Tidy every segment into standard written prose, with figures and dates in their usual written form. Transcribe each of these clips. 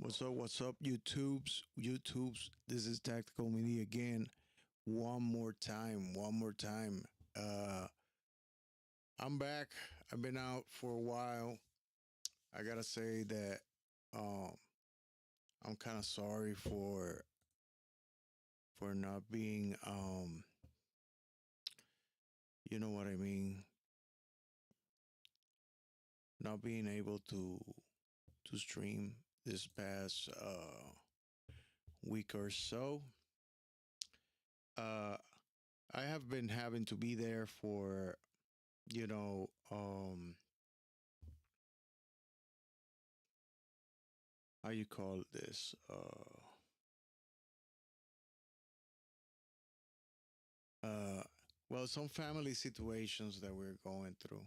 What's up, YouTubes? This is Tactical Media again. One more time. Uh, I'm back. I've been out for a while. I gotta say that um, I'm kind of sorry for not being you know what I mean, not being able to stream this past week or so. Uh, I have been having to be there for you know um how you call this uh well, some family situations that we're going through.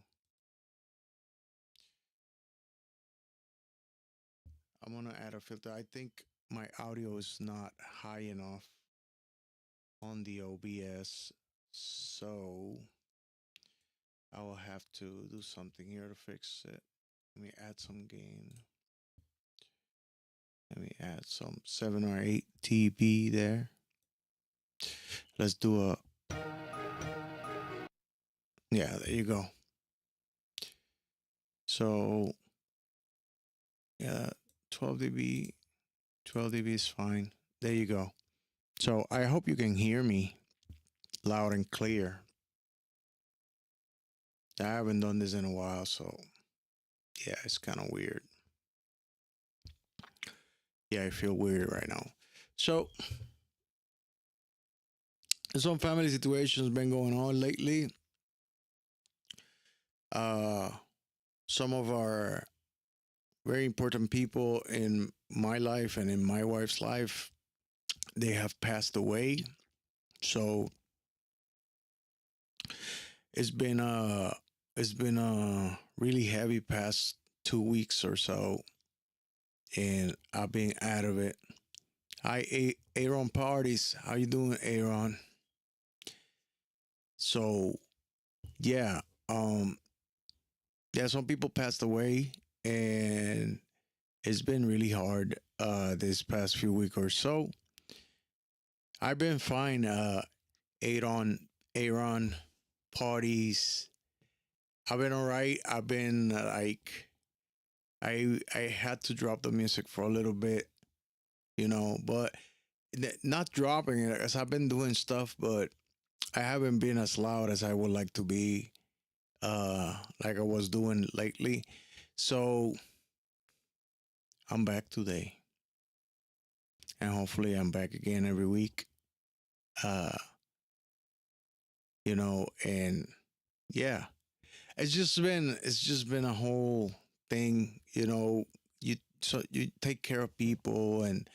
I'm gonna add a filter. I think my audio is not high enough on the OBS, so I will have to do something here to fix it. Let me add some gain. Let me add some 7 or 8 dB there. Let's do a, yeah, there you go. So yeah, 12 dB, 12 dB is fine. There you go. So I hope you can hear me loud and clear. I haven't done this in a while, so yeah, it's kind of weird. Yeah, I feel weird right now. So some family situations been going on lately. Uh, some of our very important people in my life and in my wife's life, they have passed away. So it's been uh it's been really heavy past 2 weeks or so, and I've been out of it. Hi, Aaron Parties. How you doing, Aaron? So yeah, um, yeah. Some people passed away, and it's been really hard. This past few week or so, I've been fine. Aaron parties. I've been alright. I've been like, I had to drop the music for a little bit, but not dropping it as I've been doing stuff, but I haven't been as loud as I would like to be, like I was doing lately. So I'm back today, and hopefully I'm back again every week. Uh, and yeah, it's just been a whole thing. You take care of people, and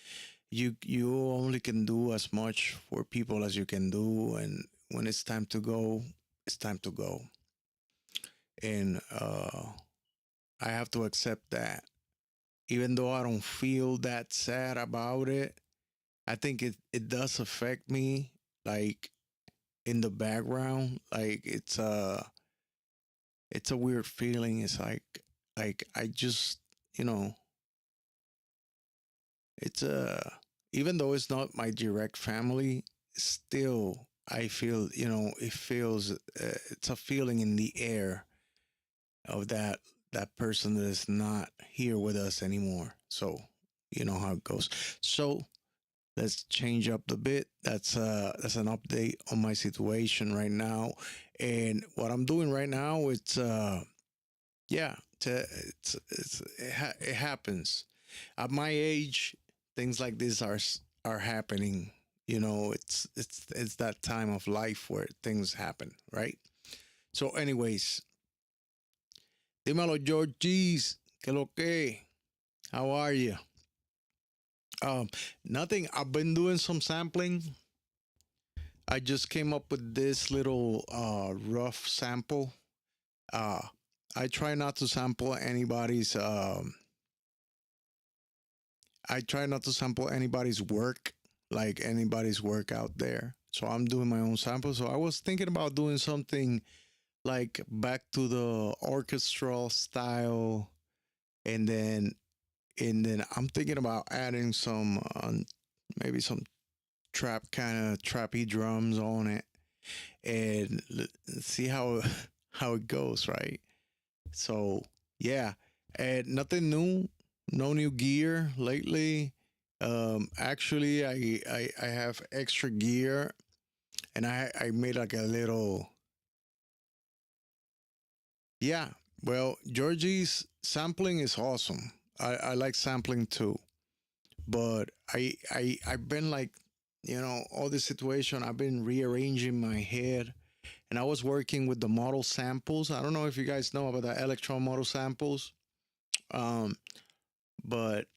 you only can do as much for people as you can do, and when it's time to go, it's time to go. And I have to accept that. Even though I don't feel that sad about it, I think it does affect me, like, in the background. Like, it's a weird feeling. It's like I just, you know, it's even though it's not my direct family, still I feel, it feels, it's a feeling in the air of that person that is not here with us anymore. So you know how it goes. So let's change up the bit. That's an update on my situation right now, and what I'm doing right now. It's yeah, it happens at my age. Things like this are happening. It's that time of life where things happen, right? So, anyways, dímelo, Georgies, que lo que? How are you? Nothing. I've been doing some sampling. I just came up with this little rough sample. Uh, I try not to sample anybody's. I try not to sample anybody's work, like anybody's work out there. So I'm doing my own sample. So I was thinking about doing something like back to the orchestral style, and then and then I'm thinking about adding some maybe some trap kind of trappy drums on it, and see how how it goes, right? So yeah, and nothing new, no new gear lately. Actually, I have extra gear, and I made like a little, yeah. Well, Georgie's sampling is awesome. I like sampling too, but I've been like, all this situation. I've been rearranging my head, and I was working with the model samples. I don't know if you guys know about the electron model samples. Um, but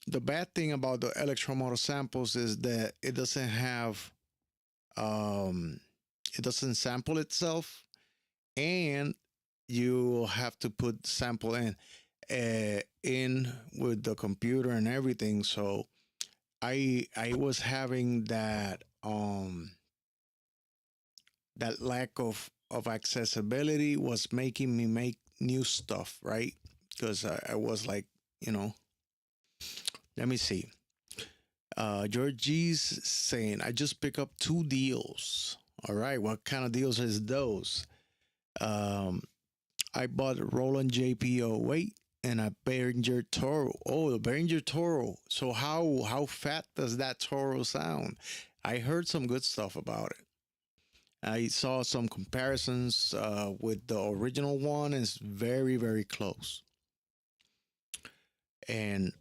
the bad thing about the electron model samples is that um, it doesn't sample itself, and you have to put sample in with the computer and everything. So I was having that lack of accessibility was making me make new stuff, right? Because I was like, you know, let me see. George G's saying, I just pick up 2 deals. All right, what kind of deals is those? Um, I bought a Roland JP08 and a Behringer Toro. Oh, the Behringer Toro. So how fat does that Toro sound? I heard some good stuff about it. I saw some comparisons with the original one. It's very, very close. And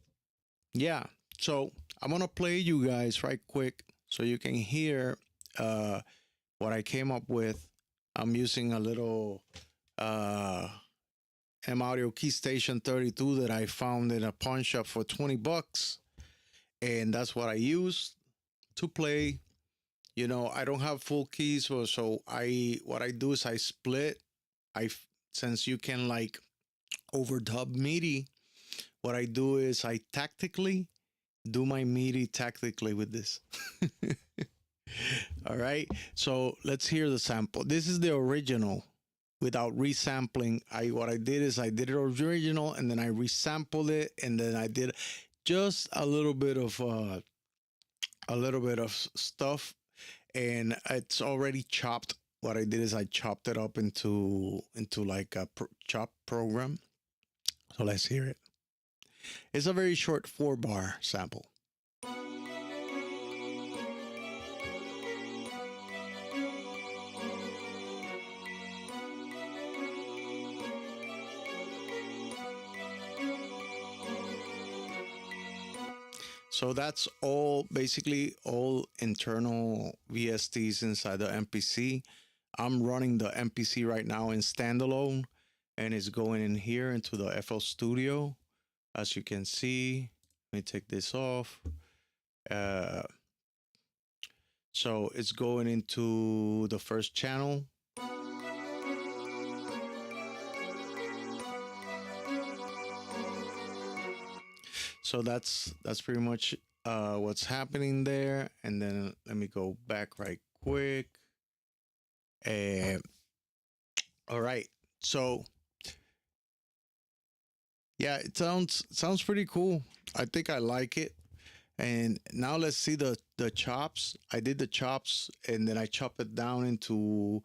yeah, so I'm gonna play you guys right quick so you can hear uh, what I came up with. I'm using a little uh, M Audio Key Station 32 that I found in a pawn shop for $20, and that's what I use to play. I don't have full keys, so I what I do is I split. I Since you can like overdub MIDI, what I do is I tactically do my MIDI tactically with this. All right. So let's hear the sample. This is the original without resampling. What I did is I did it original and then I resampled it and then I did just a little bit of stuff, and it's already chopped. What I did is I chopped it up into like a chop program. So let's hear it. It's a very short 4-bar sample. So that's all, basically all internal VSTs inside the MPC. I'm running the MPC right now in standalone, and it's going in here into the FL Studio. As you can see, let me take this off. Uh, so it's going into the first channel. So that's pretty much what's happening there. And then let me go back right quick. All right. So yeah, it sounds pretty cool. I think I like it. And now let's see the chops. I did the chops and then I chop it down into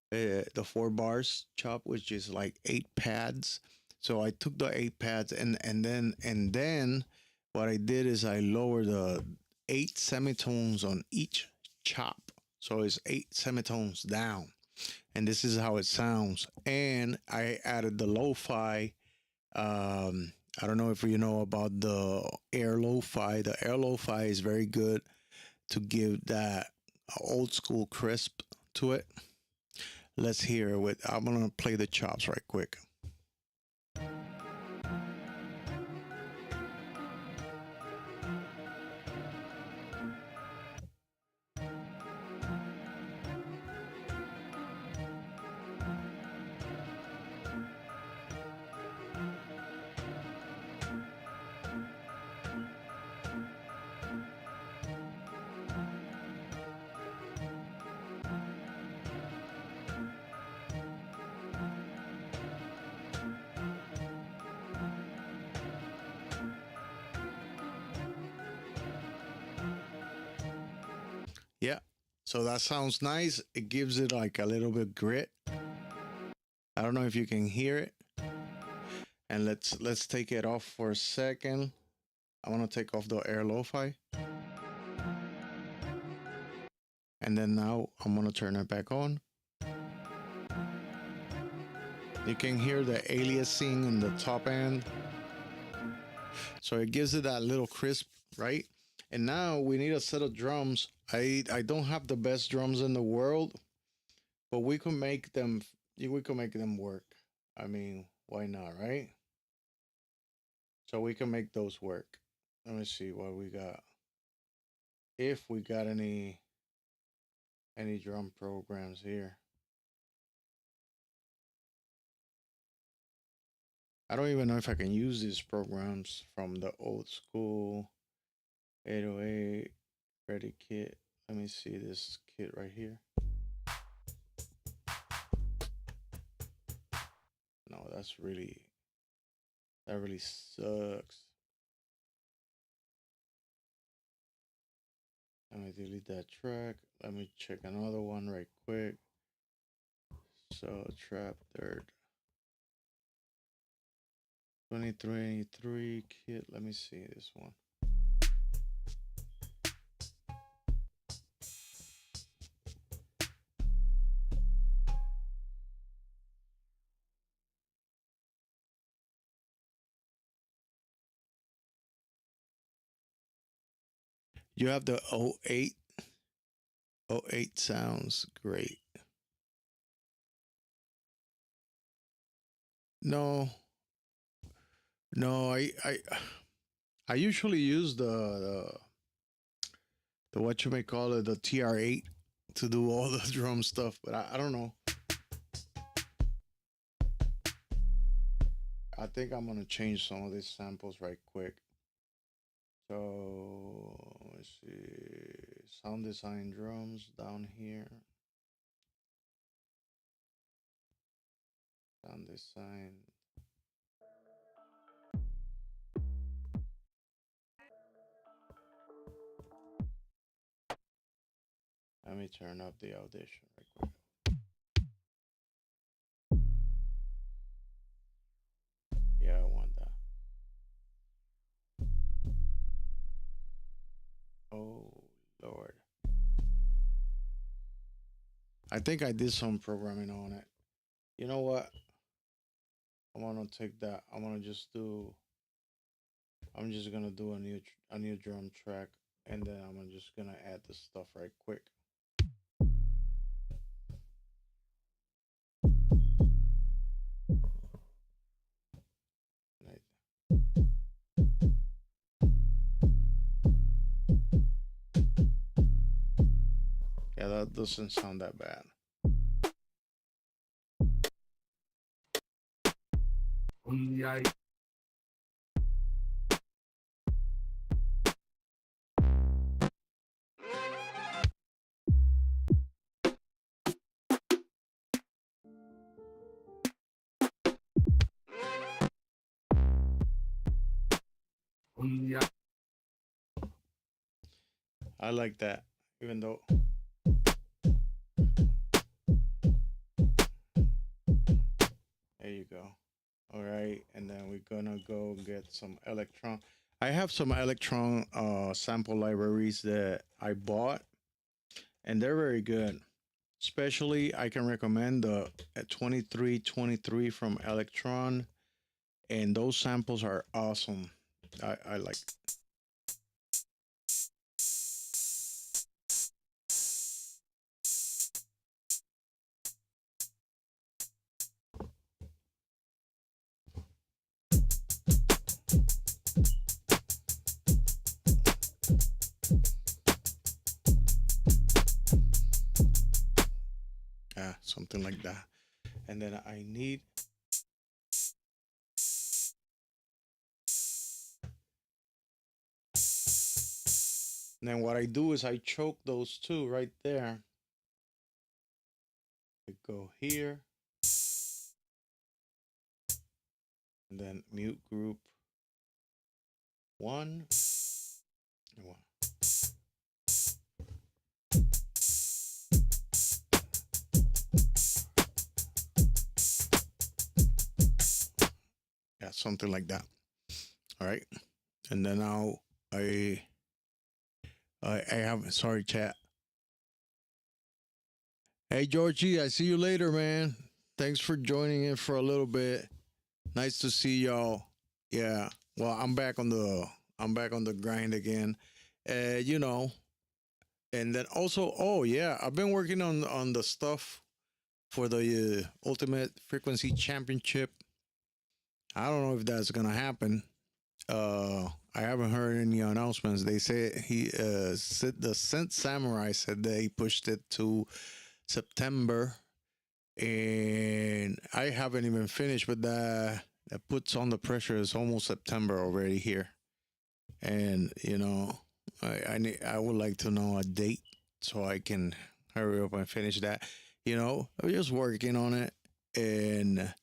the 4 bars chop, which is like 8 pads. So I took the 8 pads and then what I did is I lowered the 8 semitones on each chop. So it's 8 semitones down, and this is how it sounds. And I added the lo-fi. I don't know if you know about the air lo-fi. The air lo-fi is very good to give that old school crisp to it. Let's hear it. I'm gonna play the chops right quick. So that sounds nice. It gives it like a little bit grit. I don't know if you can hear it. And let's take it off for a second. I want to take off the air lo-fi. And then now I'm gonna turn it back on. You can hear the aliasing in the top end. So it gives it that little crisp, right? And now we need a set of drums. I don't have the best drums in the world, but we can make them work. I mean, why not, right? So we can make those work. Let me see what we got. If we got any drum programs here. I don't even know if I can use these programs from the old school 808 Ready kit. Let me see this kit right here. No, that really sucks. Let me delete that track. Let me check another one right quick. So trap third 2023 kit. Let me see this one. You have the 08. 08 sounds great. No, no, I usually use the what you may call it, the TR8 to do all the drum stuff, but I don't know. I think I'm gonna change some of these samples right quick. So let's see, sound design drums down here. Sound design. Let me turn up the audition right quick. Yeah, I want that. Oh Lord. I think I did some programming on it. You know what? I'm gonna take that. I'm just gonna do a new drum track, and then I'm just gonna add the stuff right quick. Right. Yeah, that doesn't sound that bad. Yeah. I like that, even though. There you go. All right, and then we're gonna go get some Electron. I have some Electron sample libraries that I bought, and they're very good. Especially, I can recommend the 2323 from Electron, and those samples are awesome. I like. Yeah, something like that. And then I need. And then what I do is I choke those two right there. I go here. And then mute group one. And one. something like that. All right, and then now I I have sorry chat. Hey Georgie, I see you later, man. Thanks for joining in for a little bit. Nice to see y'all. Yeah. Well, I'm back on the grind again. You know, and then also, oh yeah, I've been working on the stuff for the Ultimate Frequency Championship. I don't know if that's gonna happen. I haven't heard any announcements. They say said the Scent Samurai said they pushed it to September, and I haven't even finished. But that puts on the pressure. It's almost September already here, and I would like to know a date so I can hurry up and finish that. I'm just working on it, and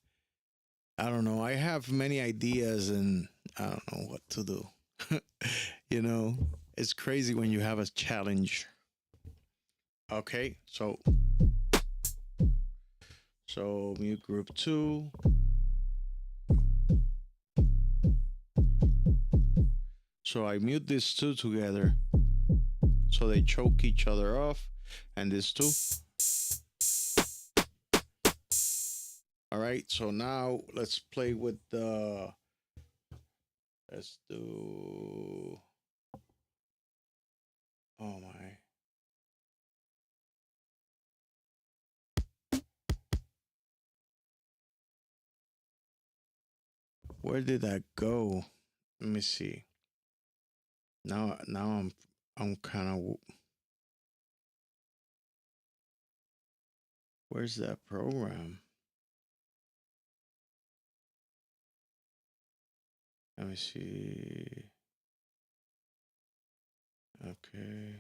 I don't know. I have many ideas, and I don't know what to do. you know, it's crazy when you have a challenge. Okay, so mute group two. So I mute these two together, so they choke each other off, and these two. All right, so now let's play with the. Let's do. Oh my. Where did that go? Let me see. Now I'm kind of. Where's that program? Let me see. Okay.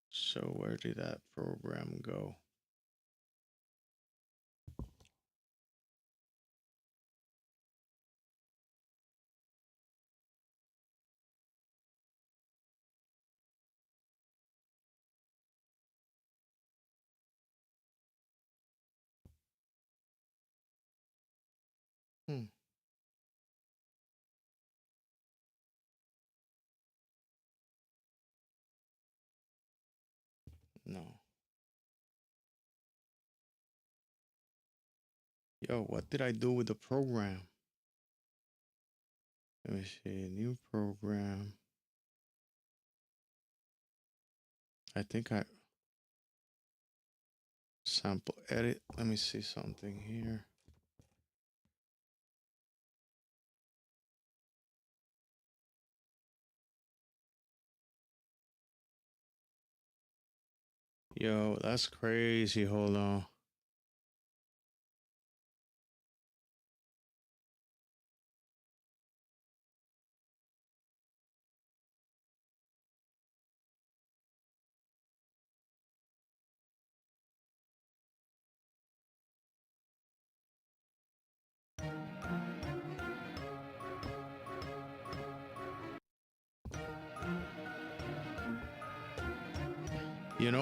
So where did that program go? Hmm. No. Yo, what did I do with the program? Let me see. New program. I think I sample edit. Let me see something here. Yo, that's crazy. Hold on.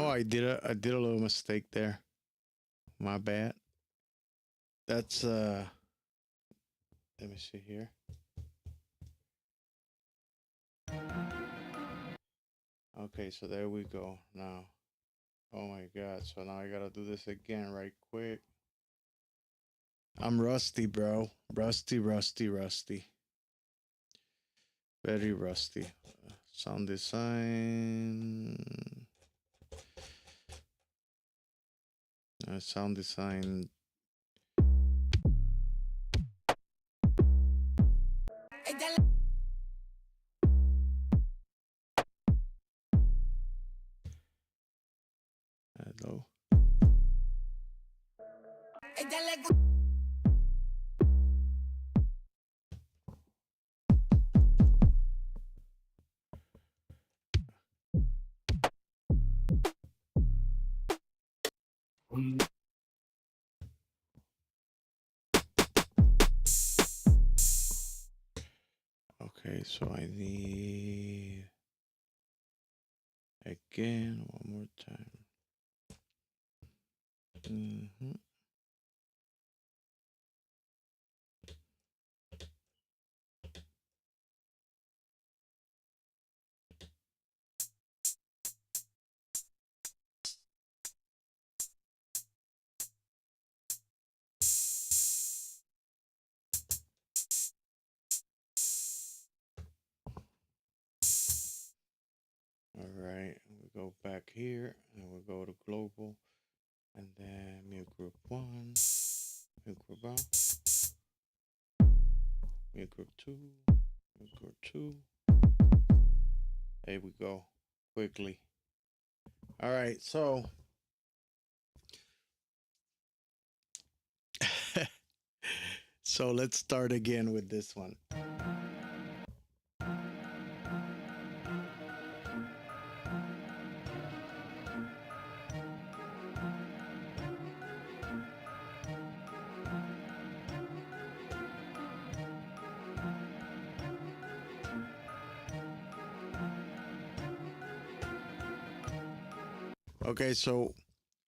I did a little mistake there. My bad. That's let me see here. Okay, so there we go. Now. Oh my god. So now I gotta do this again right quick. I'm rusty, bro. Rusty, rusty, rusty. Very rusty. Sound design. Sound design. Hello. Okay, so I need again one more time. All right, we go back here and we go to global and then mute group one, mute group one, mute group two, mute group two. There we go, quickly. All right, so so let's start again with this one. Okay, so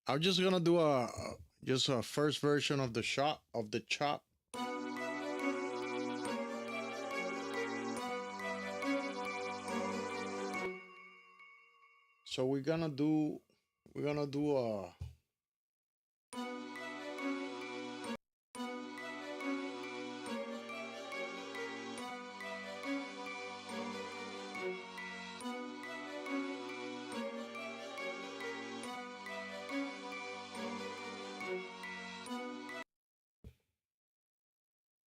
I'm just gonna do a first version of the shot of the chop. So we're gonna do a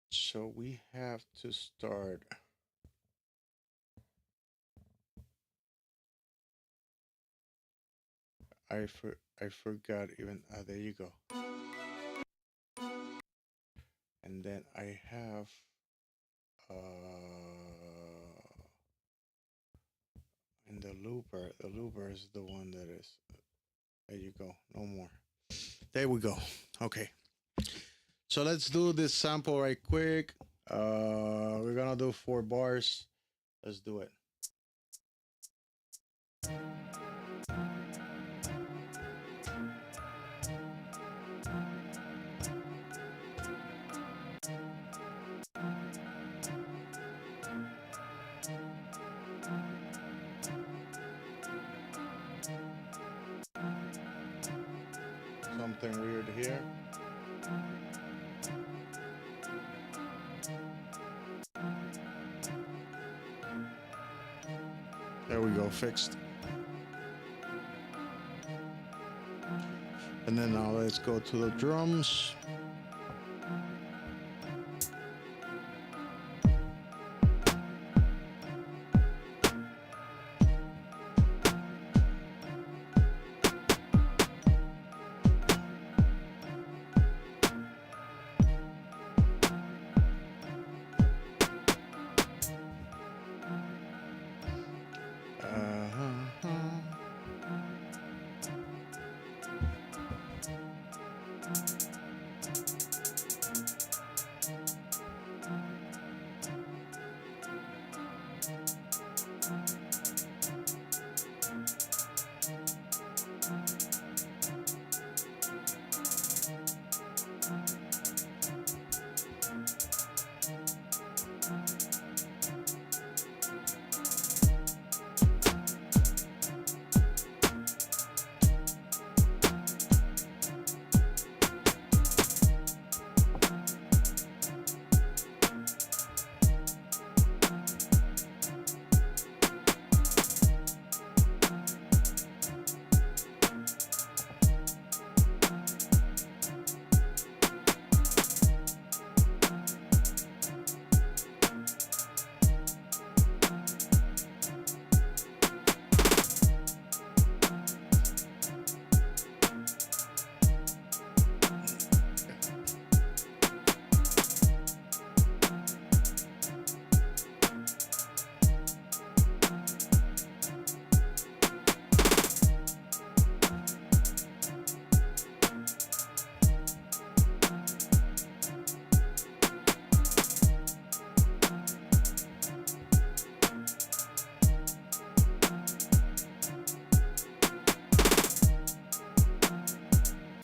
so we have to start. I forgot even. There you go. And then I have and the looper. The looper is the one that is. There you go. No more. There we go. Okay. So let's do this sample right quick. We're gonna do 4 bars. Let's do it. Something weird here. There we go, fixed. And then now let's go to the drums.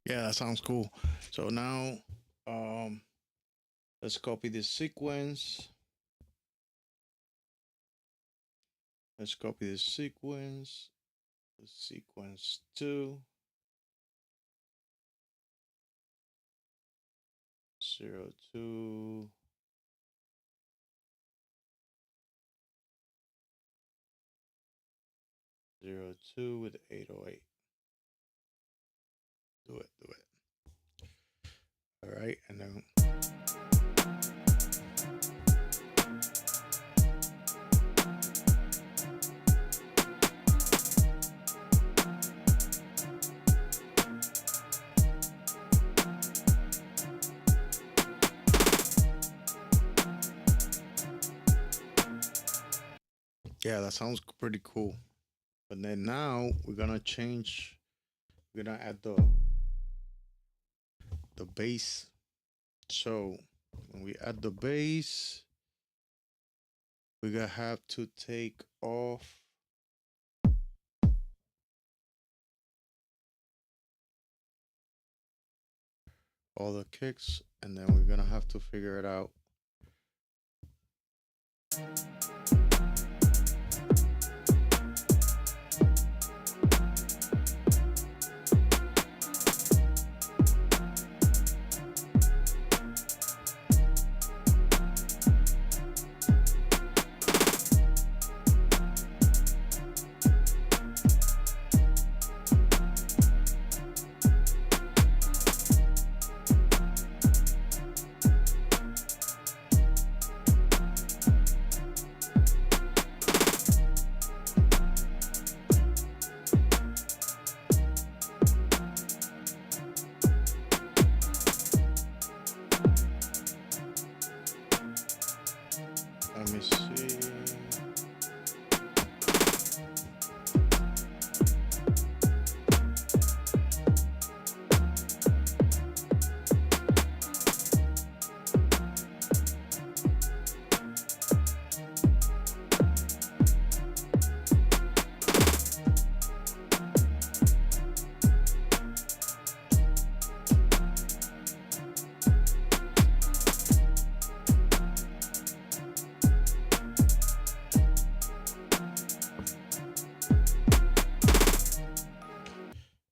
Yeah, that sounds cool. So now, let's copy this sequence. Let's copy this sequence. Sequence 2. 0, 2. 02 with 808. Do it. All right, and then yeah, that sounds pretty cool. But then now we're gonna change. We're gonna add the bass. So when we add the bass, we're gonna have to take off all the kicks, and then we're gonna have to figure it out. Let me see.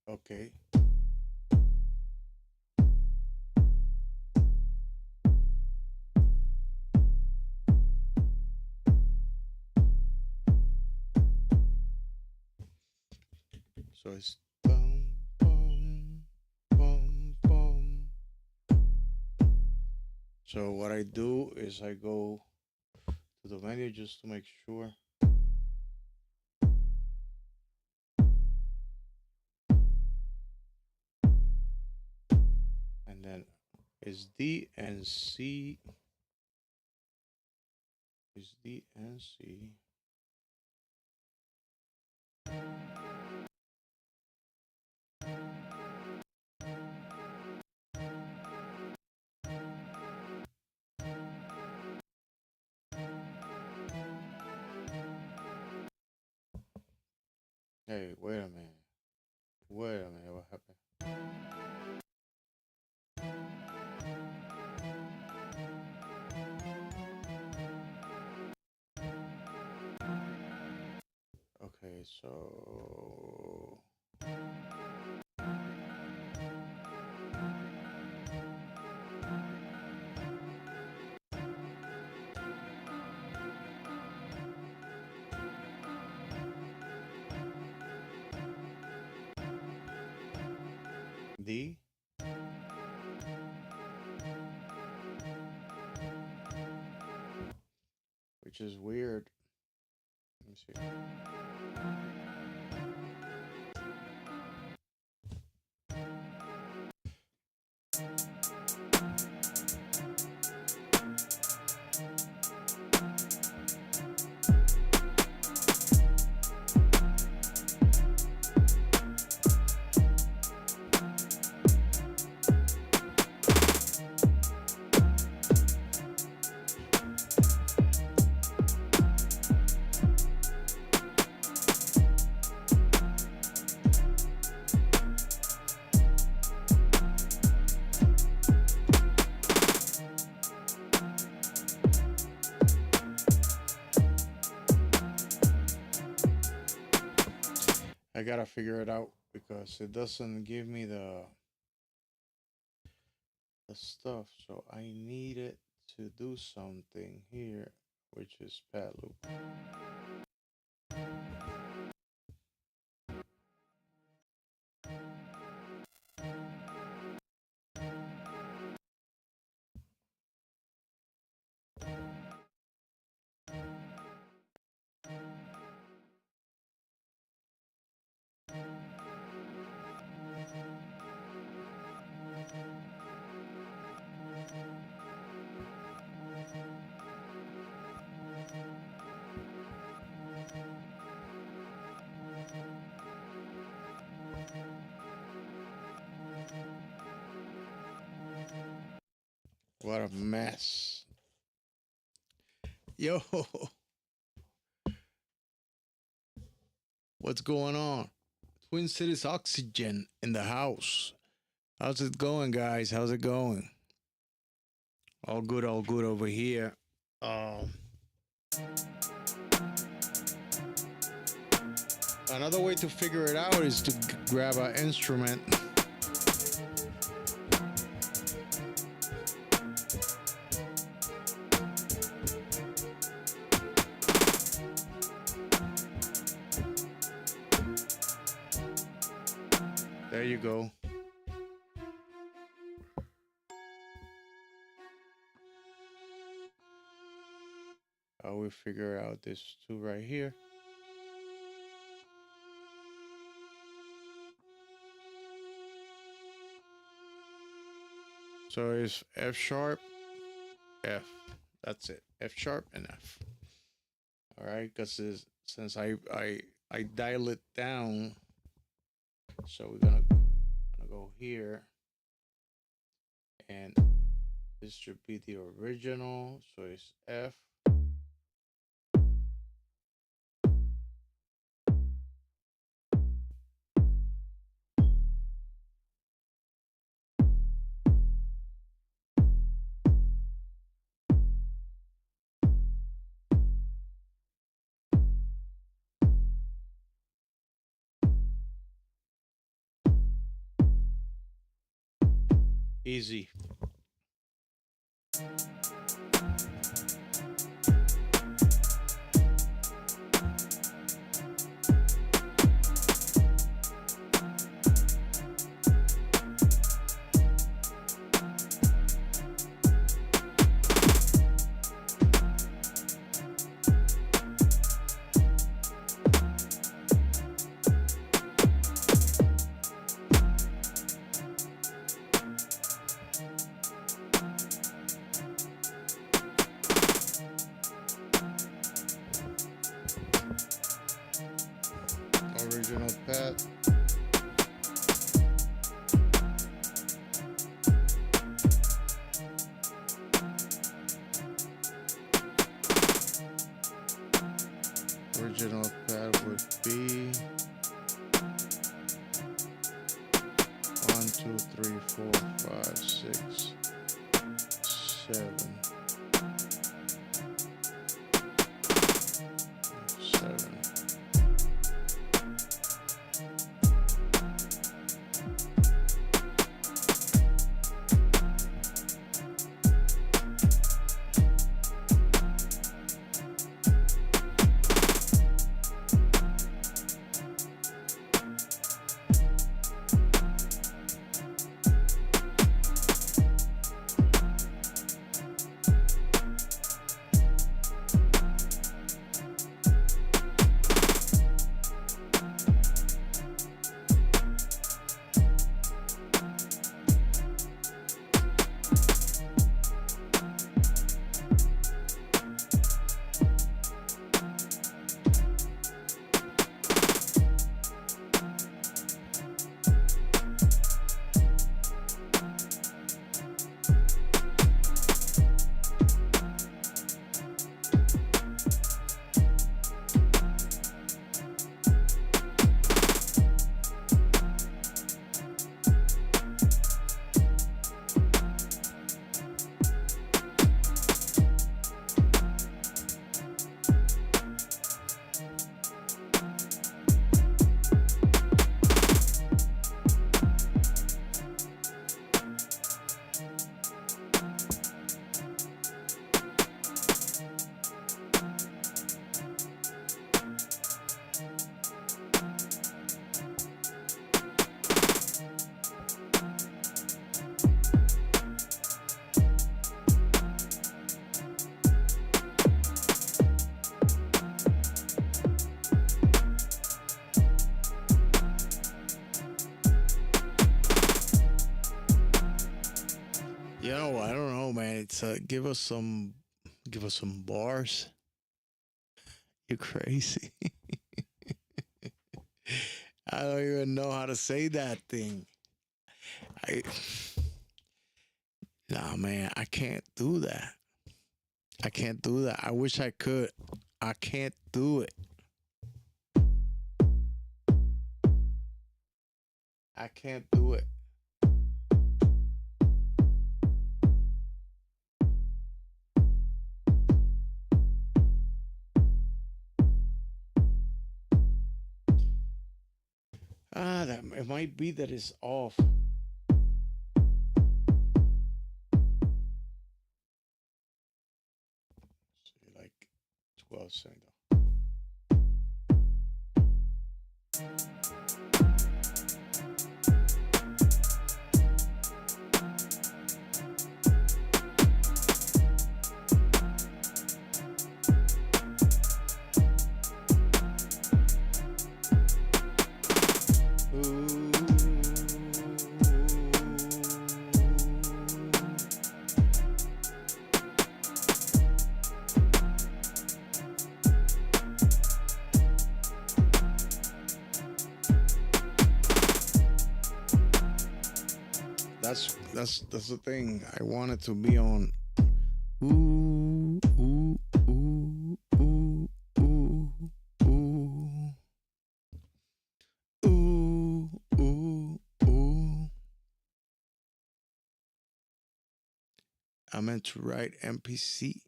Okay. So it's boom, boom, boom, boom. So what I do is I go to the menu just to make sure. And then it's D and C. It's D and C. Hey, wait a minute. Wait a minute, what happened? Okay, so D. Which is weird. Let me see. I gotta figure it out because it doesn't give me the stuff. So I need it to do something here, which is pad loop. What a mess. Yo, what's going on? Twin Cities Oxygen in the house. How's it going, guys? How's it going? All good over here. Um, Another way to figure it out is to grab an instrument. There you go. I will figure out this two right here. So it's F sharp, F. That's it. F sharp and F. All right, because since I dial it down, so we're gonna go here, and this should be the original. So it's F. Easy. Original pad. Original pad would be 1, 2, 3, 4, 5, 6, 7. 7. You know, I don't know, man. It's give us some bars. You're crazy. I don't even know how to say that thing. I nah, Nah, man, I can't do that. I can't do that. I wish I could. I can't do it. I can't do it. That it might be that it's off. Like 12 seconds. That's the thing. I wanted to be on. Ooh, ooh, ooh, ooh, ooh, ooh, ooh, ooh, ooh. I meant to write MPC.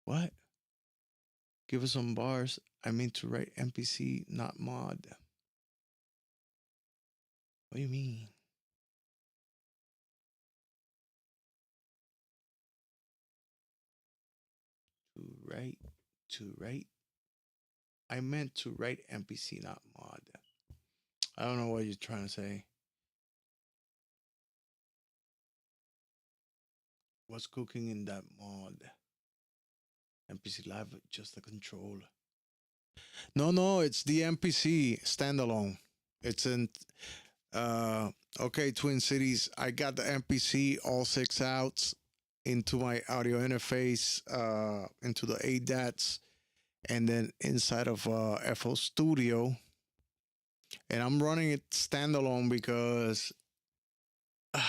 What? Give us some bars. I meant to write MPC, not mod. What do you mean? To write, to write. I meant to write MPC, not mod. I don't know what you're trying to say. What's cooking in that mod? MPC Live, just the control. No, it's the MPC standalone. It's in okay, Twin Cities. I got the MPC all 6 outs into my audio interface, into the ADATs, and then inside of FL Studio. And I'm running it standalone because I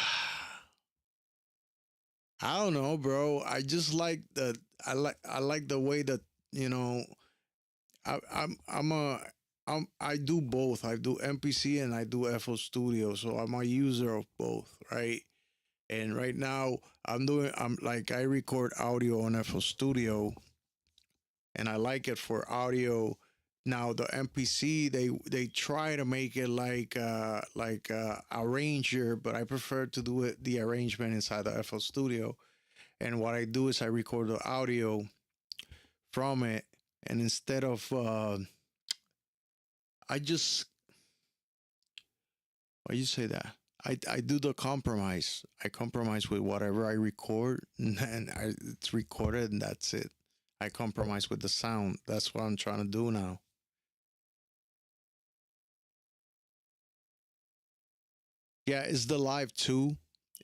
don't know, bro. I just like the I like the way that you know I do both. I do MPC and I do FL Studio, so I'm a user of both, right? And right now I'm like I record audio on FL Studio, and I like it for audio. Now the MPC they try to make it like arranger, but I prefer to do it the arrangement inside the FL Studio. And what I do is I record the audio from it, and instead of I just why you say that? I do the compromise. I compromise with whatever I record, and it's recorded, and that's it. I compromise with the sound. That's what I'm trying to do now. Yeah, it's the Live 2.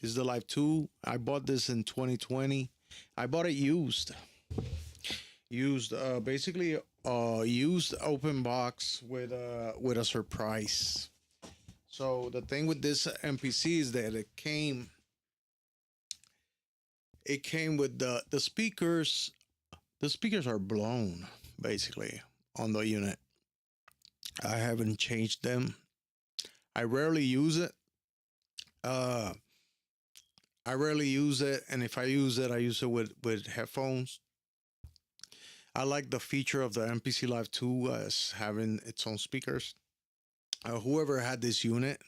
It's the Live 2. I bought this in 2020. I bought it used. Used basically used open box with a surprise. So the thing with this MPC is that it came with the speakers. The speakers are blown basically on the unit. I haven't changed them. I rarely use it. Uh, I rarely use it, and if I use it, I use it with headphones. I like the feature of the MPC Live 2 as having its own speakers. Whoever had this unit,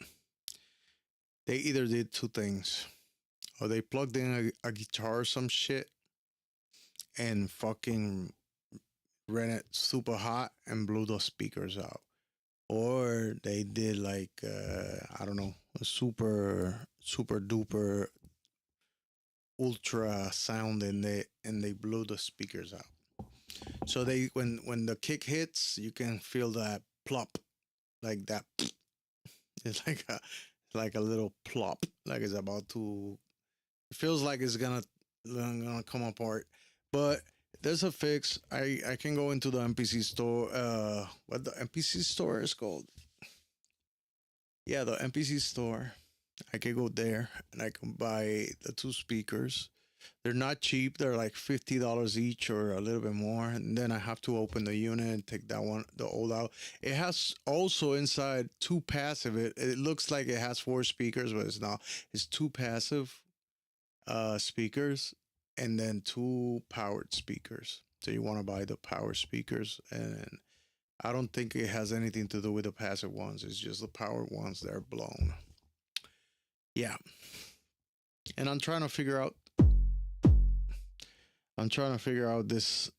they either did two things, or they plugged in a guitar or some shit and fucking ran it super hot and blew the speakers out, or they did like I don't know, a super duper ultra sound in it, and they blew the speakers out. So they when the kick hits, you can feel that plop, like that. It's like a little plop, like it's about to. It feels like it's gonna come apart, but there's a fix. I can go into the MPC store. What the MPC store is called? Yeah, the MPC store. I can go there and I can buy the two speakers. They're not cheap. They're like $50 each or a little bit more. And then I have to open the unit and take that one, the old out. It has also inside two passive. It looks like it has four speakers, but it's not. It's two passive speakers and then two powered speakers. So you want to buy the power speakers, and I don't think it has anything to do with the passive ones. It's just the powered ones that are blown. Yeah. And I'm trying to figure out this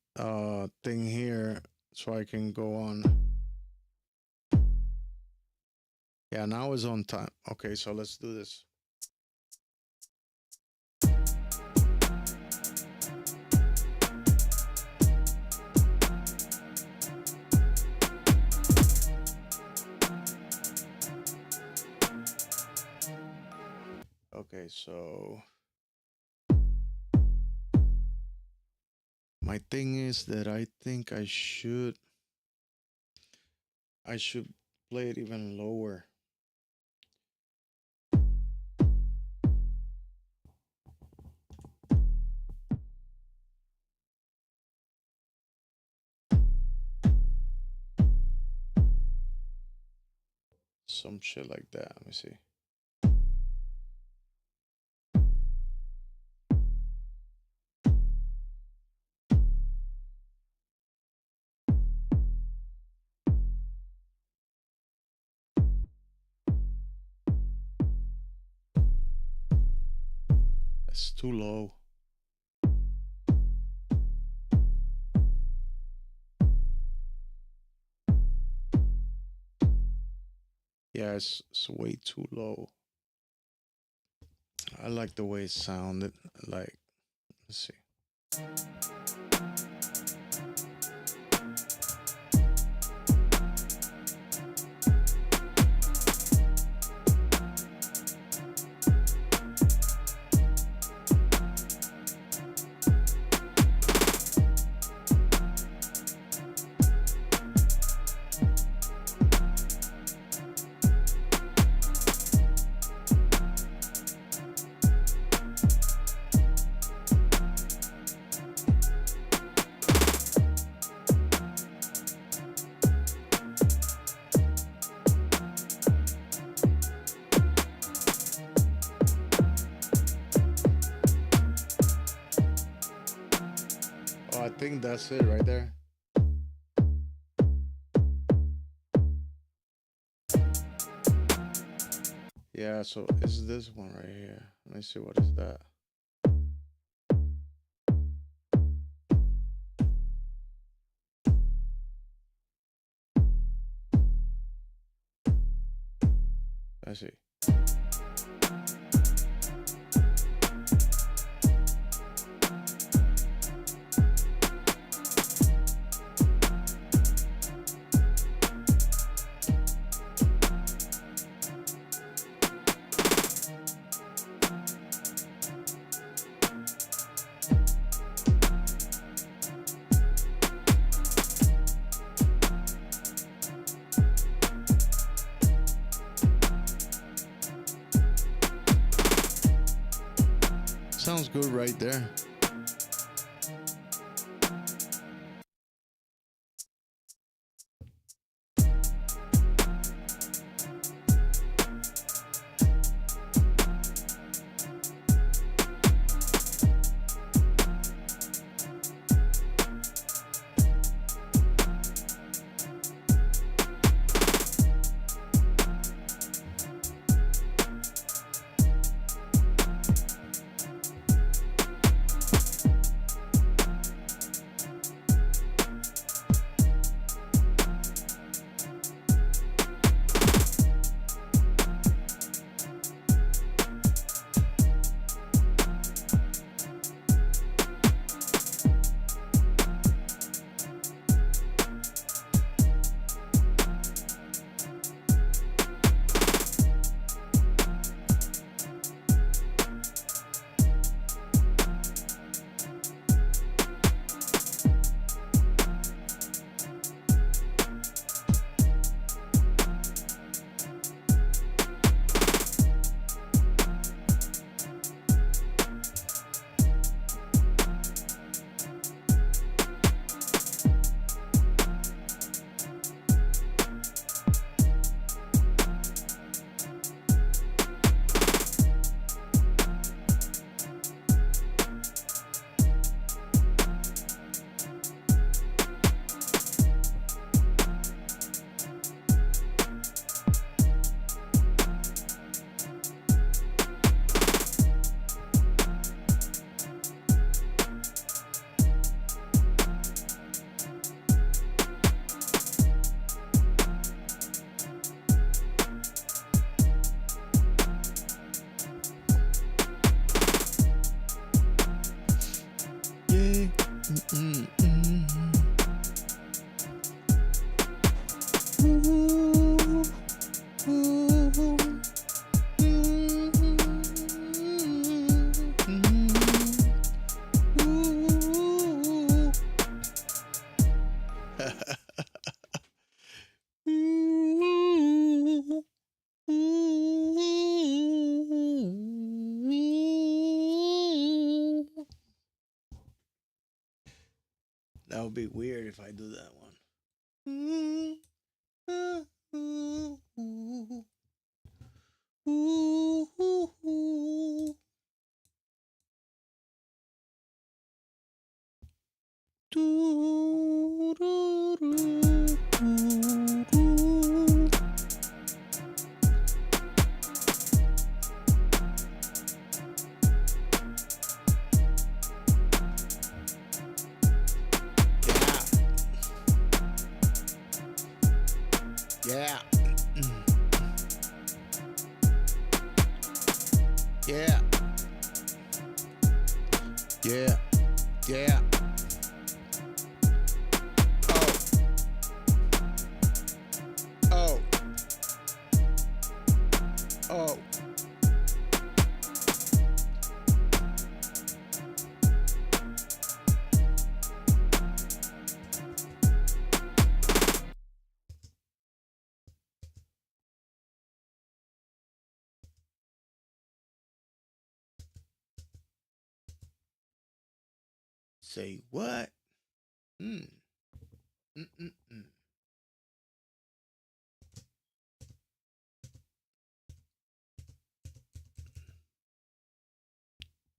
thing here so I can go on. Yeah, now it's on time. Okay, so let's do this. Okay, so my thing is that I think I should play it even lower. Some shit like that. Let me see. It's too low. Yeah, it's way too low. I like the way it sounded. Like, let's see. Oh, I think that's it right there. Yeah, so it's this one right here. Let me see, what is that? I see. Sounds good right there. That would be weird if I do that one. Yeah. Yeah. Yeah. Yeah. Oh. Oh. Oh. Say what? Mm. Mm-mm-mm.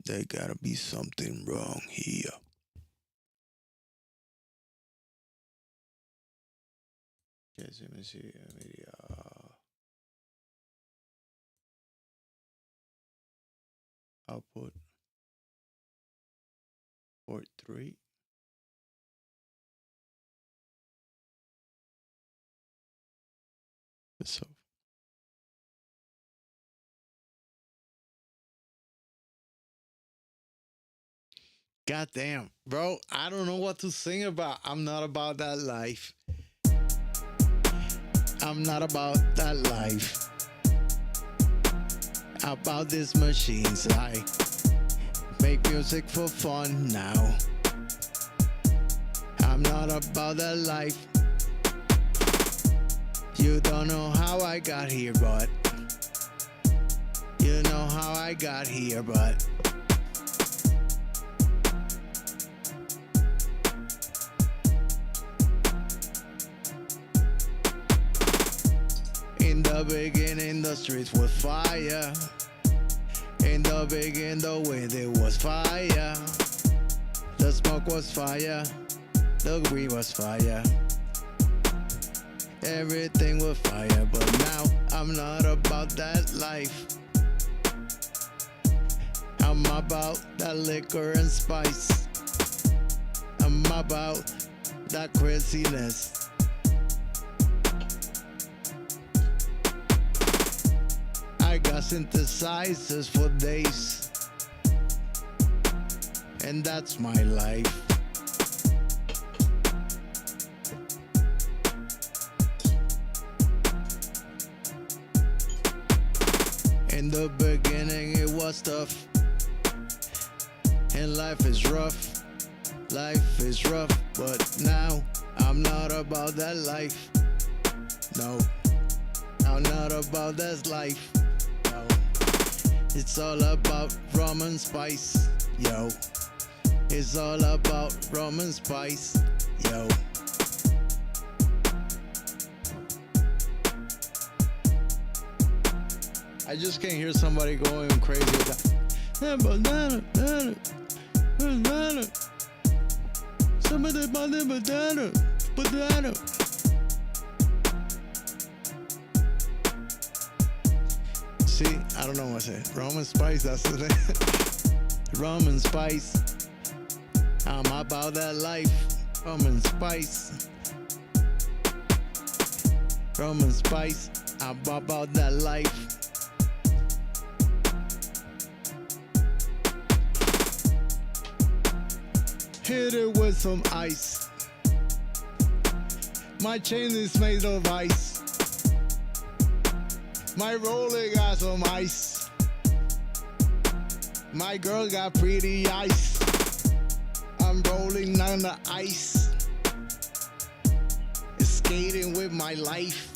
There gotta be something wrong here. Yes, let me see. Maybe, output port 3. So goddamn, bro, I don't know what to sing about. I'm not about that life. I'm not about that life. About these machines, I make music for fun now. I'm not about that life. You don't know how I got here, but you know how I got here, but in the beginning, the streets were fire. In the beginning, the wind, it was fire. The smoke was fire. The weed was fire. Everything was fire, but now I'm not about that life. I'm about that liquor and spice. I'm about that craziness. I got synthesizers for days, and that's my life. In the beginning it was tough, and life is rough. Life is rough, but now I'm not about that life. No, I'm not about that life. No, it's all about rum and spice, yo. It's all about rum and spice, yo. I just can't hear somebody going crazy with that. Banana, banana, banana. Somebody banana, banana. See, I don't know what I say. Rum and spice, that's the thing. Rum and spice. I'm about that life. Rum and spice. Rum and spice. I'm about that life. Hit it with some ice. My chain is made of ice. My roller got some ice. My girl got pretty ice. I'm rolling on the ice. Skating with my life.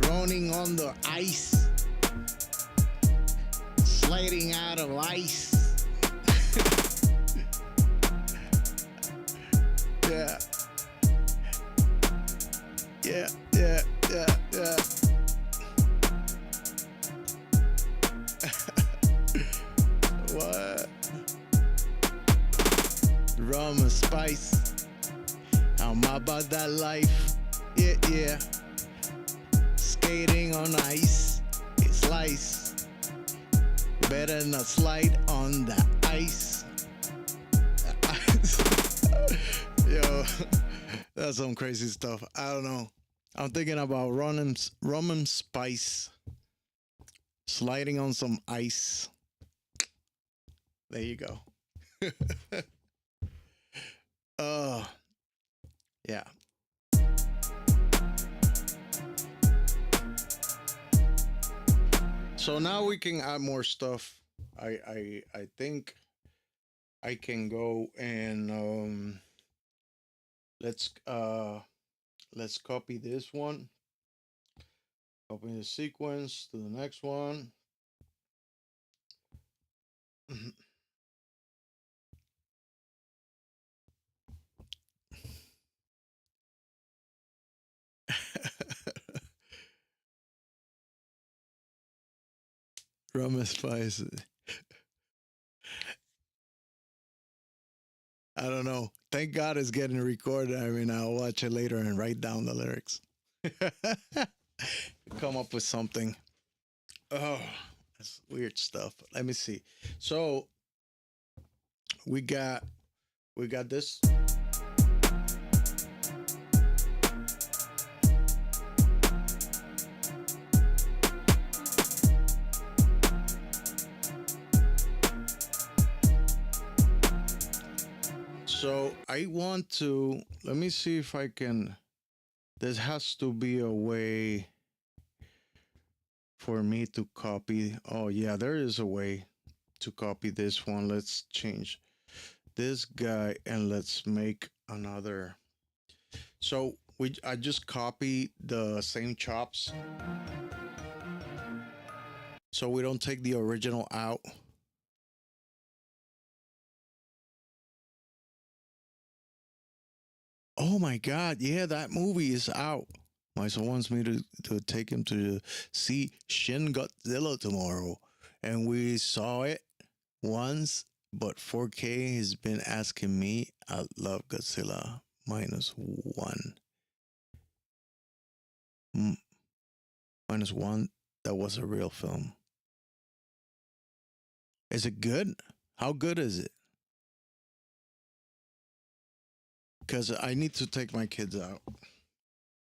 Running on the ice. Sliding out of ice. Yeah. Yeah, yeah, yeah, yeah. What? Rum and spice. I'm about that life. Yeah, yeah. Skating on ice. It's slice. Better not slide on the ice. Yo, that's some crazy stuff. I don't know. I'm thinking about rum and spice. Sliding on some ice. There you go. Yeah. So now we can add more stuff. I think I can go and let's copy this one. Copy the sequence to the next one. Rum and spice. I don't know. Thank God it's getting recorded. I mean, I'll watch it later and write down the lyrics. Come up with something. Oh, that's weird stuff. Let me see. So we got this. So I want to, let me see if I can, there has to be a way for me to copy. Oh yeah, there is a way to copy this one. Let's change this guy and let's make another. So I just copy the same chops. So we don't take the original out. Oh my God, yeah, that movie is out. My son wants me to take him to see Shin Godzilla tomorrow. And we saw it once, but 4K has been asking me. I love Godzilla -1. -1, that was a real film. Is it good? How good is it? Because I need to take my kids out.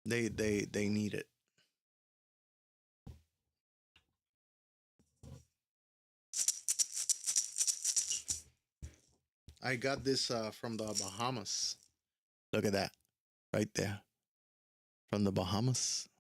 They need it. I got this from the Bahamas. Look at that, right there, from the Bahamas.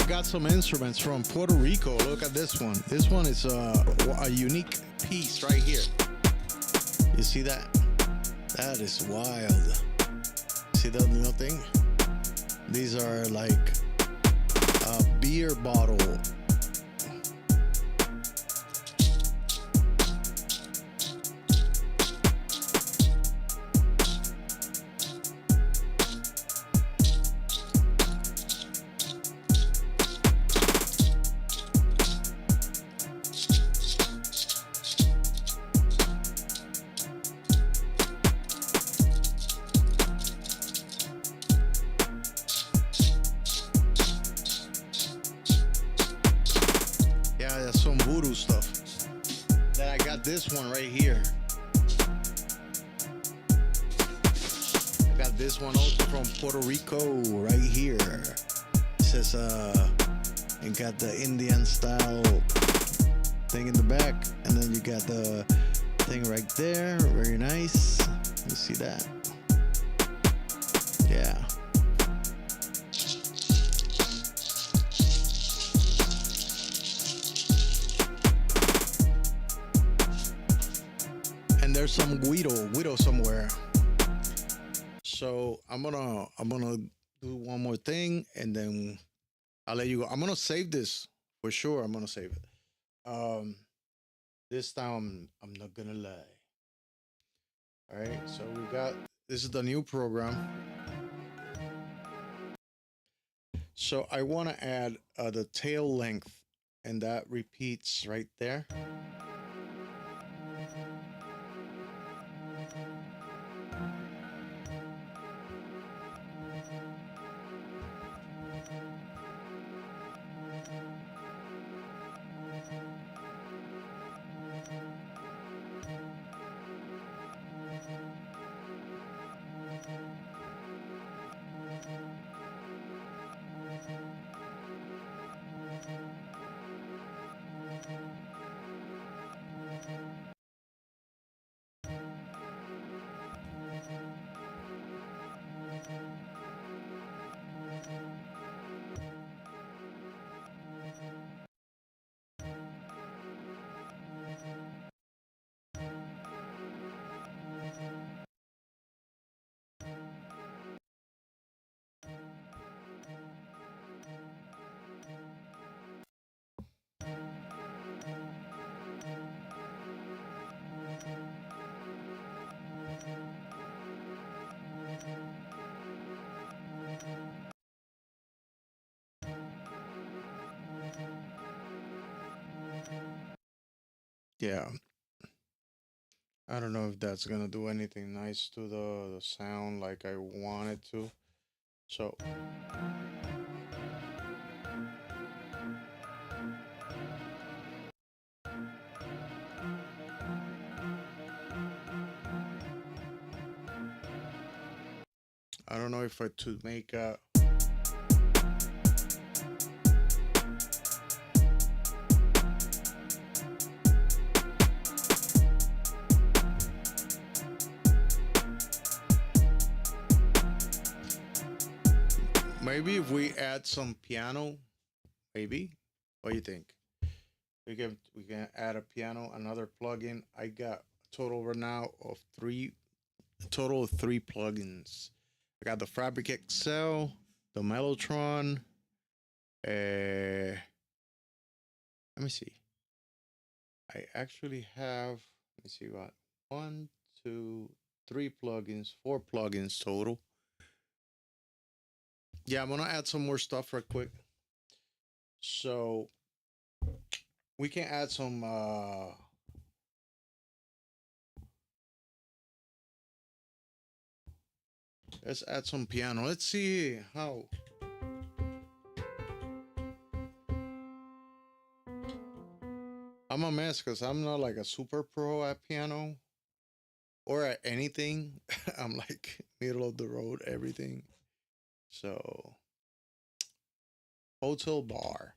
Got some instruments from Puerto Rico. Look at this one. This one is a unique piece right here. You see that? That is wild. See that little thing? These are like a beer bottle. cool stuff. Then I got this one right here. I got this one also from Puerto Rico right here. It says and got the Indian style thing in the back, and then you got the thing right there. Very nice. You see that? Yeah. And there's some Guido somewhere. So I'm gonna do one more thing, and then I'll let you go. I'm gonna save this for sure. I'm gonna save it. This time I'm not gonna lie. All right. So we got, this is the new program. So I want to add the tail length, and that repeats right there. Yeah. I don't know if that's gonna do anything nice to the sound like I want it to. So I don't know if I to make a maybe if we add some piano, maybe. What do you think? We can add a piano, another plugin. I got a total right now of three plugins. I got the Fabric XL, the Mellotron. Let me see. I actually have, let me see what, 1, 2, 3 plugins, 4 plugins total. Yeah, I'm gonna add some more stuff right quick. So we can add some let's add some piano. Let's see how. I'm a mess because I'm not like a super pro at piano or at anything. I'm like middle of the road, everything. So, hotel bar.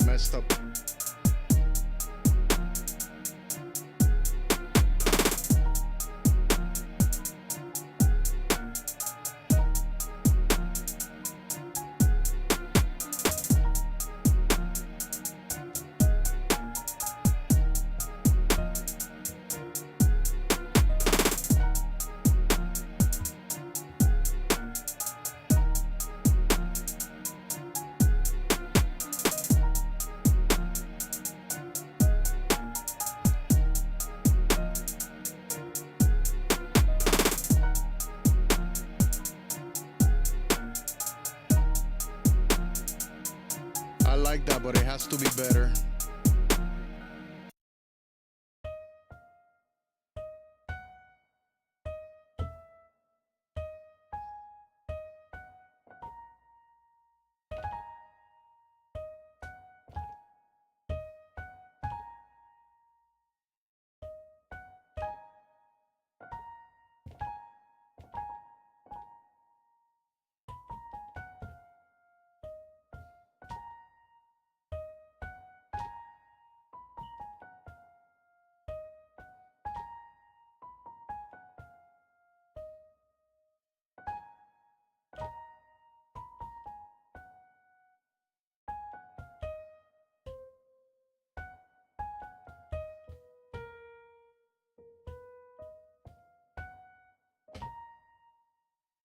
I messed up. I like that, but it has to be better.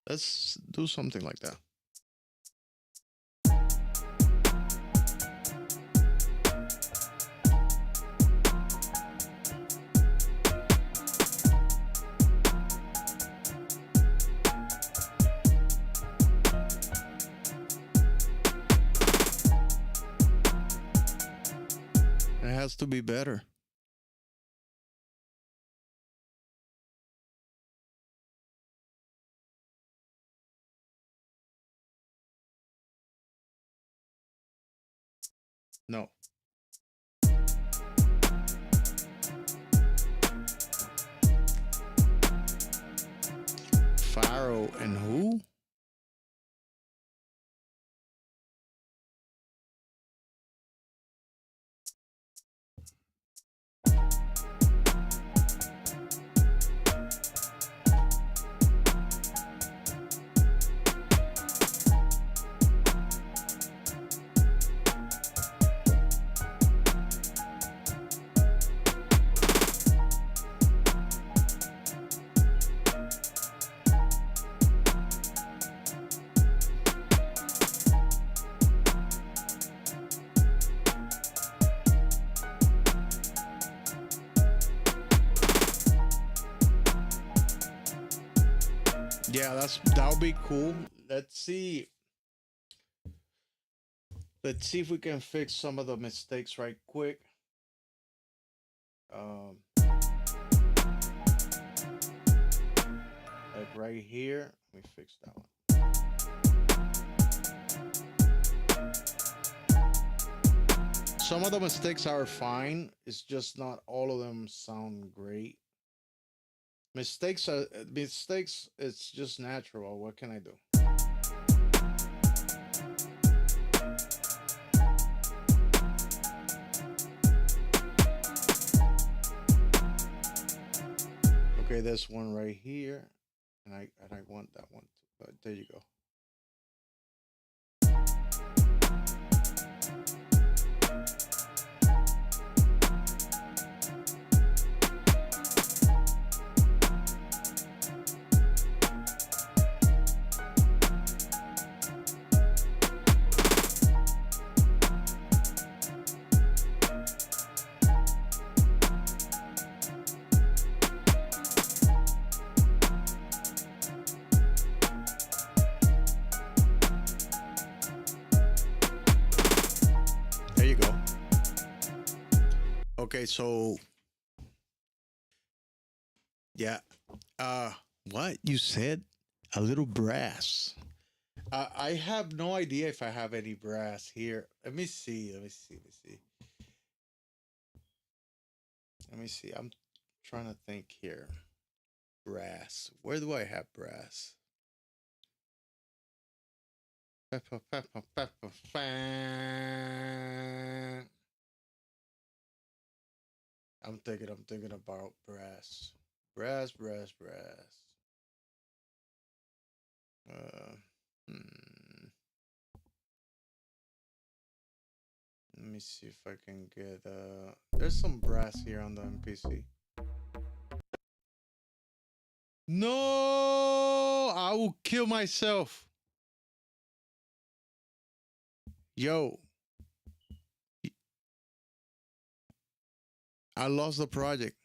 Let's do something like that. It has to be better. No. Pharaoh and who? Yeah, that'll be cool. Let's see. Let's see if we can fix some of the mistakes right quick. Um, like right here. Let me fix that one. Some of the mistakes are fine. It's just not all of them sound great. Mistakes. It's just natural. What can I do? Okay, there's one right here, and I want that one too. But there you go. There you go. Okay, so yeah. What you said? A little brass. I have no idea if I have any brass here. Let me see. Let me see. Let me see. Let me see. I'm trying to think here. Brass. Where do I have brass? Pepper, pepper, pepper, fan. I'm thinking about brass. Brass, brass, brass. Uh, hmm. Let me see if I can get there's some brass here on the MPC. No, I will kill myself. Yo, I lost the project.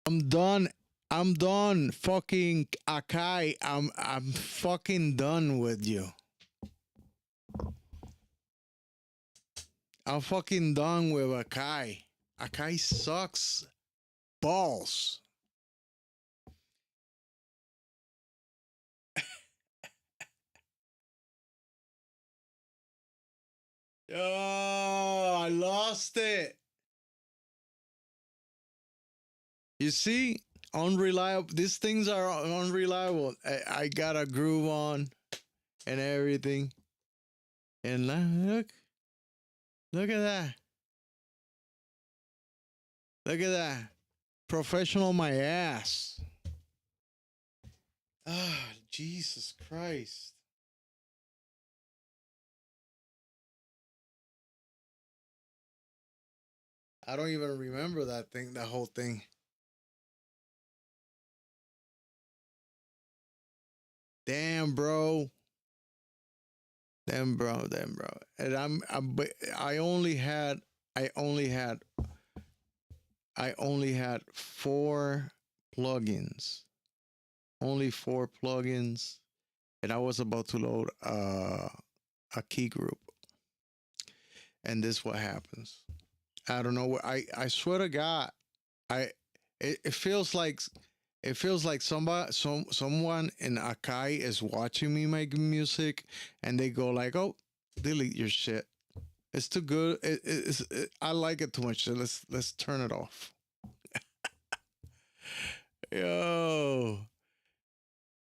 I'm done. I'm done. Fucking Akai. I'm fucking done with you. I'm fucking done with Akai. Akai sucks balls. Oh, I lost it. You see, unreliable. These things are unreliable. I got a groove on and everything. And look at that. Look at that. Professional my ass. Ah, Jesus Christ. I don't even remember that thing, that whole thing. Damn, bro. Damn, bro. And I only had, I only had, I only had four plugins. Only four plugins. And I was about to load a key group. And this what happens. I don't know what I swear to God, I it feels like someone in Akai is watching me make music and they go like, "Oh, delete your shit. It's too good. I like it too much. So let's turn it off." Yo.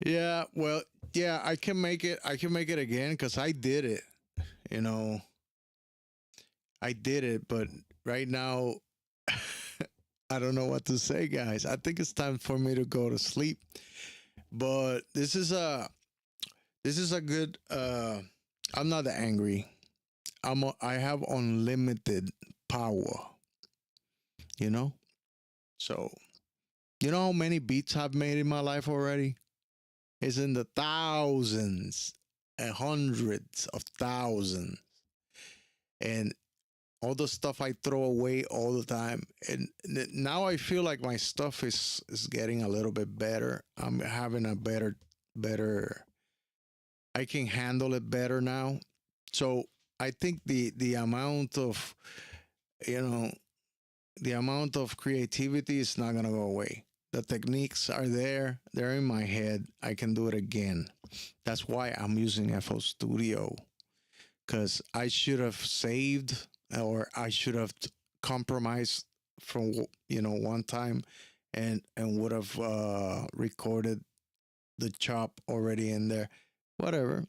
Yeah, well, yeah, I can make it. I can make it again cuz I did it. You know, I did it, but right now I don't know what to say, guys. I think it's time for me to go to sleep. But this is a good I'm not angry. I have unlimited power, you know? So, you know how many beats I've made in my life already? It's in the thousands and hundreds of thousands. And all the stuff I throw away all the time. And now I feel like my stuff is getting a little bit better. I'm having a better I can handle it better now. So I think the amount of you know the amount of creativity is not gonna go away. The techniques are there. They're in my head. I can do it again. That's why I'm using FL Studio because I should have saved or I should have compromised from one time and would have recorded the chop already in there. Whatever.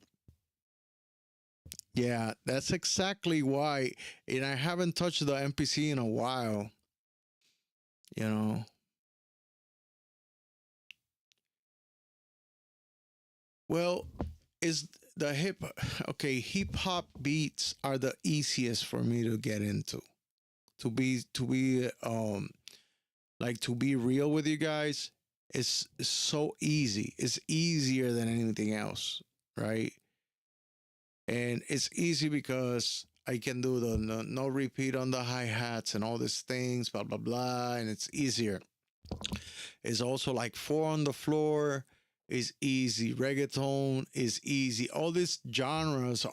Yeah, that's exactly why. And I haven't touched the MPC in a while. You know. Well, is the hip hop beats are the easiest for me to get into. To be like to be real with you guys, it's so easy. It's easier than anything else, right? And it's easy because I can do the no repeat on the hi hats and all these things, blah blah blah, and it's easier. It's also like four on the floor is easy. Reggaeton is easy. All these genres,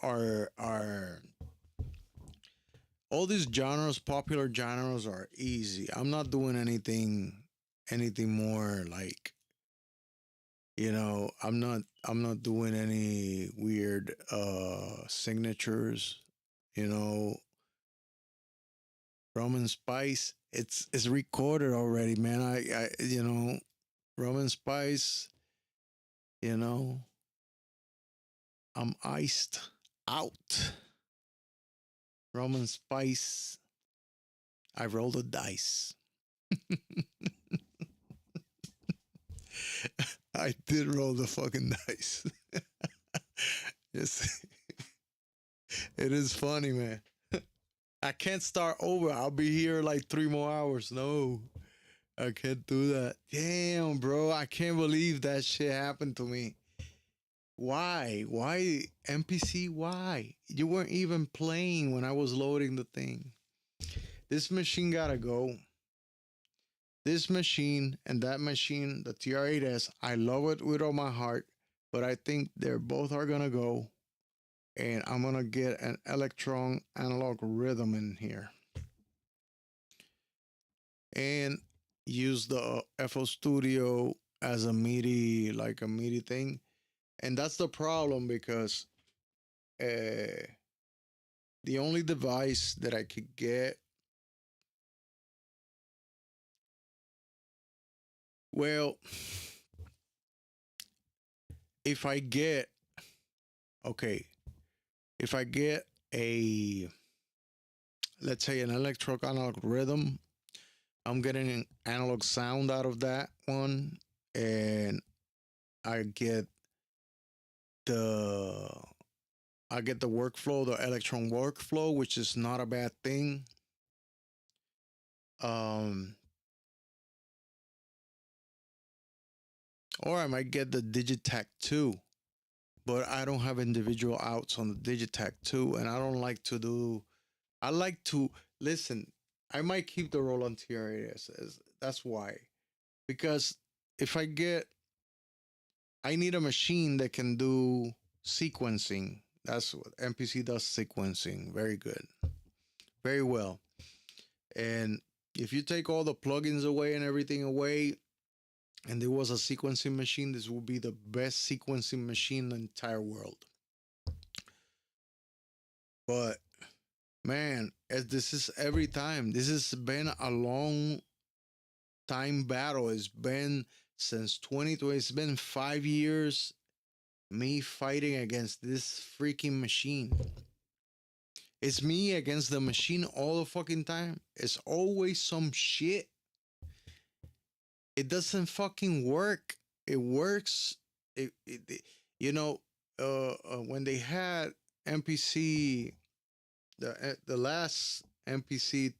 popular genres are easy. I'm not doing anything more like I'm not doing any weird signatures, you know, Roman Spice. It's recorded already, man. I Roman Spice You know, I'm iced out. Roman spice. I roll the dice. I did roll the fucking dice. Yes, it is funny, man. I can't start over. I'll be here like 3 more hours. No, I can't do that. Damn, bro. I can't believe that shit happened to me. Why? Why, MPC? Why? You weren't even playing when I was loading the thing. This machine gotta go. This machine and that machine, the TR8S, I love it with all my heart, but I think they're both are gonna go, and I'm gonna get an Electron analog rhythm in here and use the FL Studio as a MIDI, like a MIDI thing. And that's the problem because the only device that I could get, well, if I get, okay, if I get a, let's say an electro analog rhythm, I'm getting an analog sound out of that one, and I get the I get the workflow, the electron workflow, which is not a bad thing. Um, or I might get the Digitech 2, but I don't have individual outs on the Digitech 2, and I don't like to do. I like to listen. I might keep the Roland TR8S. That's why, because if I get, I need a machine that can do sequencing. That's what MPC does, sequencing. Very good, very well. And if you take all the plugins away and everything away, and there was a sequencing machine, this would be the best sequencing machine in the entire world. But man, as this is every time, this has been a long time battle. It's been since 2020. It's been 5 years me fighting against this freaking machine. It's me against the machine all the fucking time. It's always some shit. It doesn't fucking work. It works. You know, when they had MPC, the last MPC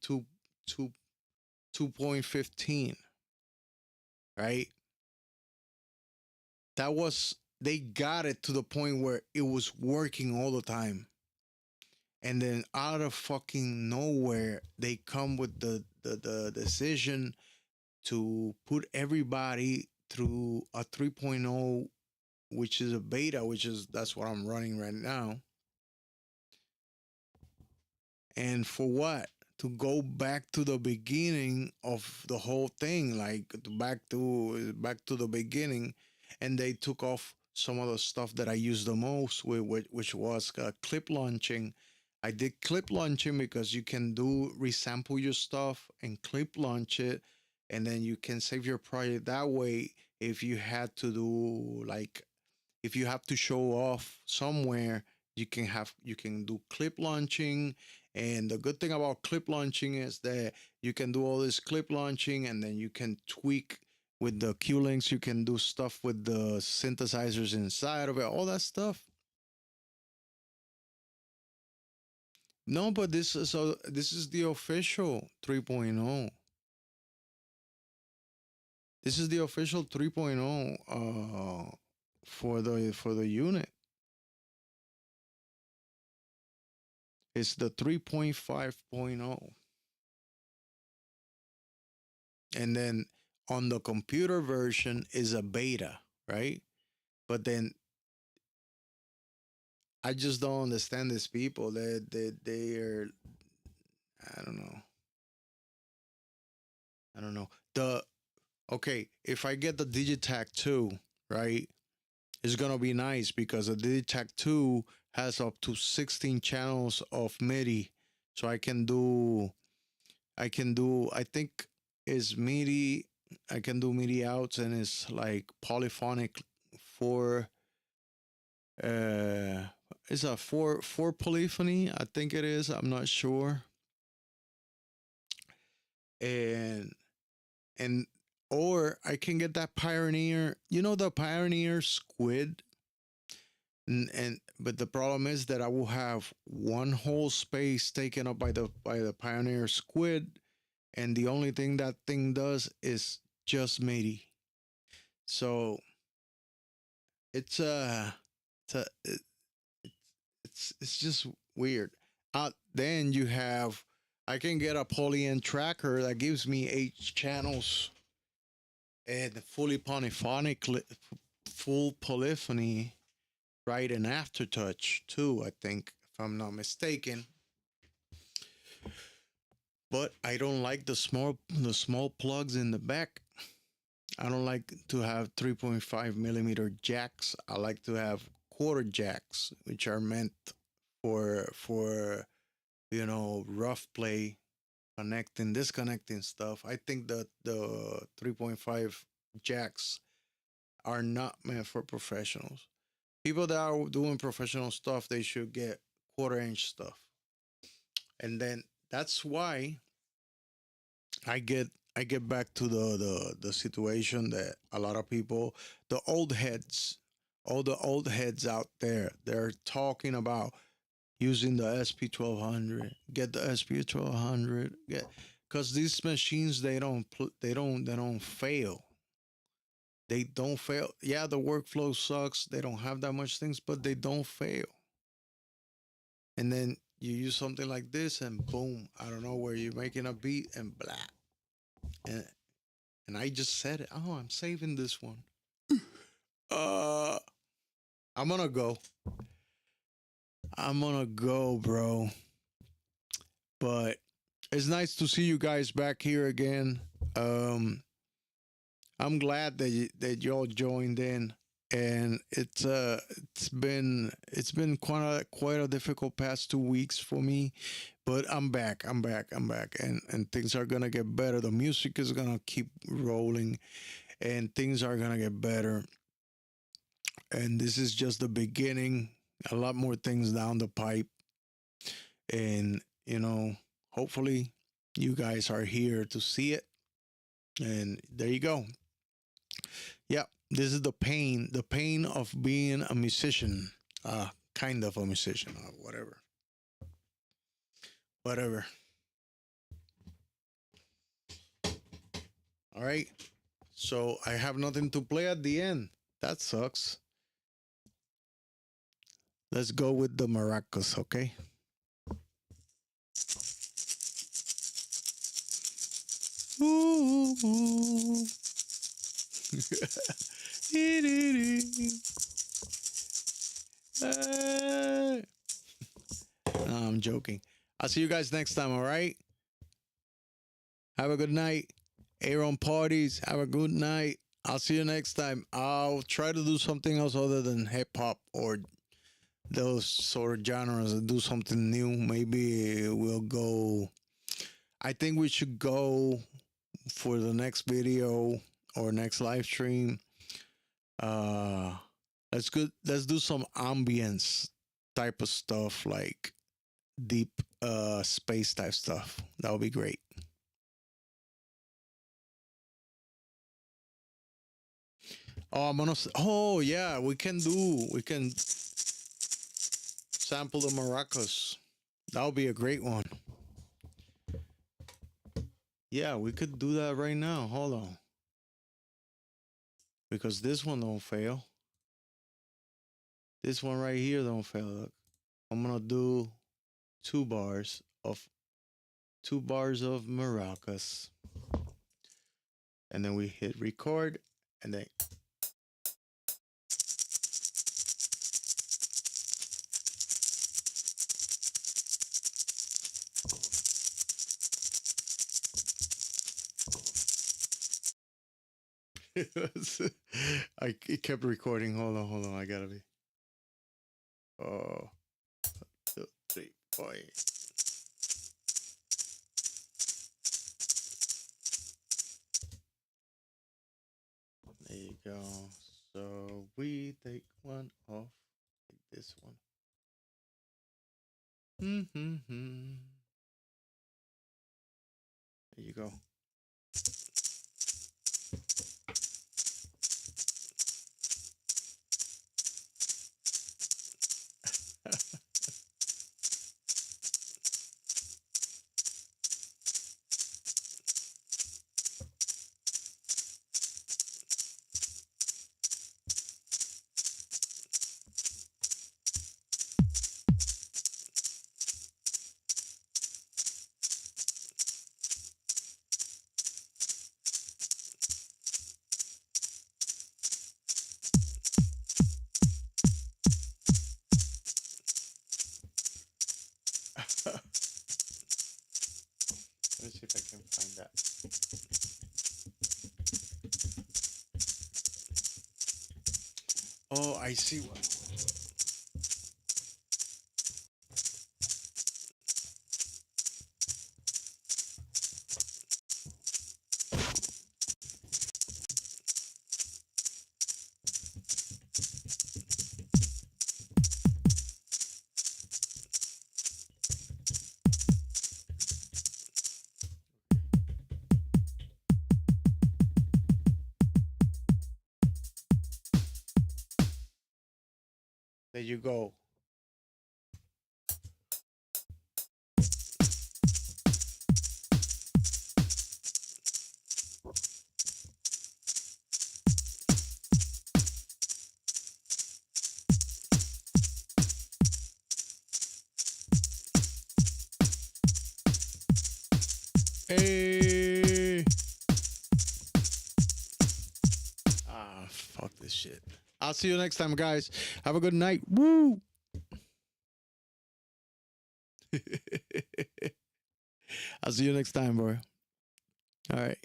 2.15, right? That was, they got it to the point where it was working all the time. And then out of fucking nowhere, they come with the decision to put everybody through a 3.0, which is a beta, which is, that's what I'm running right now. And for what? To go back to the beginning of the whole thing, like back to the beginning, and they took off some of the stuff that I use the most, which was clip launching. I did clip launching because you can do resample your stuff and clip launch it, and then you can save your project that way. If you had to do like, if you have to show off somewhere, you can do clip launching. And the good thing about clip launching is that you can do all this clip launching, and then you can tweak with the Q links. You can do stuff with the synthesizers inside of it, all that stuff. No, but this is the official 3.0. This is the official 3.0 for the unit. It's the 3.5.0. And then on the computer version is a beta, right? But then I just don't understand these people. They are, I don't know. I don't know. The Okay, if I get the Digitech 2, right? It's gonna be nice because the Digitech 2 has up to 16 channels of MIDI. So I think is MIDI, I can do MIDI outs, and it's like polyphonic four. Uh, it's a four polyphony. I think it is. I'm not sure. And and or I can get that Pioneer. You know the Pioneer squid. And but the problem is that I will have one whole space taken up by the Pioneer squid, and the only thing that thing does is just MIDI. So it's it's a, it, it's just weird. Then you have I can get a polyend tracker that gives me 8 channels and fully polyphonic, full polyphony, right? And aftertouch too, I think, if I'm not mistaken. But I don't like the small plugs in the back. I don't like to have 3.5 millimeter jacks. I like to have quarter jacks, which are meant for rough play, connecting, disconnecting stuff. I think that the 3.5 jacks are not meant for professionals. People that are doing professional stuff, they should get quarter-inch stuff. And then that's why I get back to the situation that a lot of people, the old heads, all the old heads out there, they're talking about using the SP1200. Get the SP1200. Get because these machines they don't fail. They don't fail. Yeah, the workflow sucks. They don't have that much things, but they don't fail. And then you use something like this, and boom, I don't know where you're making a beat, and blah. And and I just said it. Oh, I'm saving this one. Uh, I'm gonna go. I'm gonna go, bro. But it's nice to see you guys back here again. Um, I'm glad that y'all joined in, and it's been quite a difficult past 2 weeks for me, but I'm back. I'm back, and things are gonna get better. The music is gonna keep rolling, and things are gonna get better. And this is just the beginning. A lot more things down the pipe, and hopefully, you guys are here to see it. And there you go. Yeah, this is the pain of being a musician, kind of a musician, whatever, whatever. All right, so I have nothing to play at the end. That sucks. Let's go with the maracas, okay? Ooh. No, I'm joking. I'll see you guys next time, all right? Have a good night. Aaron parties, have a good night. I'll see you next time. I'll try to do something else other than hip hop or those sort of genres and do something new. Maybe we'll go. I think we should go for the next video or next live stream. Uh, let's do some ambience type of stuff, like deep space type stuff. That would be great. Oh, oh yeah, we can sample the maracas. That would be a great one. Yeah, we could do that right now. Hold on. Because this one don't fail. This one right here don't fail. Look. I'm gonna do 2 bars of 2 bars of maracas. And then we hit record, and then it kept recording. Hold on. I gotta be. Oh, 2, 3, 4. There you go. So we take one off like this one. Mm-hmm. There you go. Let me see if I can find that. Oh, I see one. There you go. Hey. Ah, fuck this shit. I'll see you next time, guys. Have a good night. Woo. I'll see you next time, bro. All right.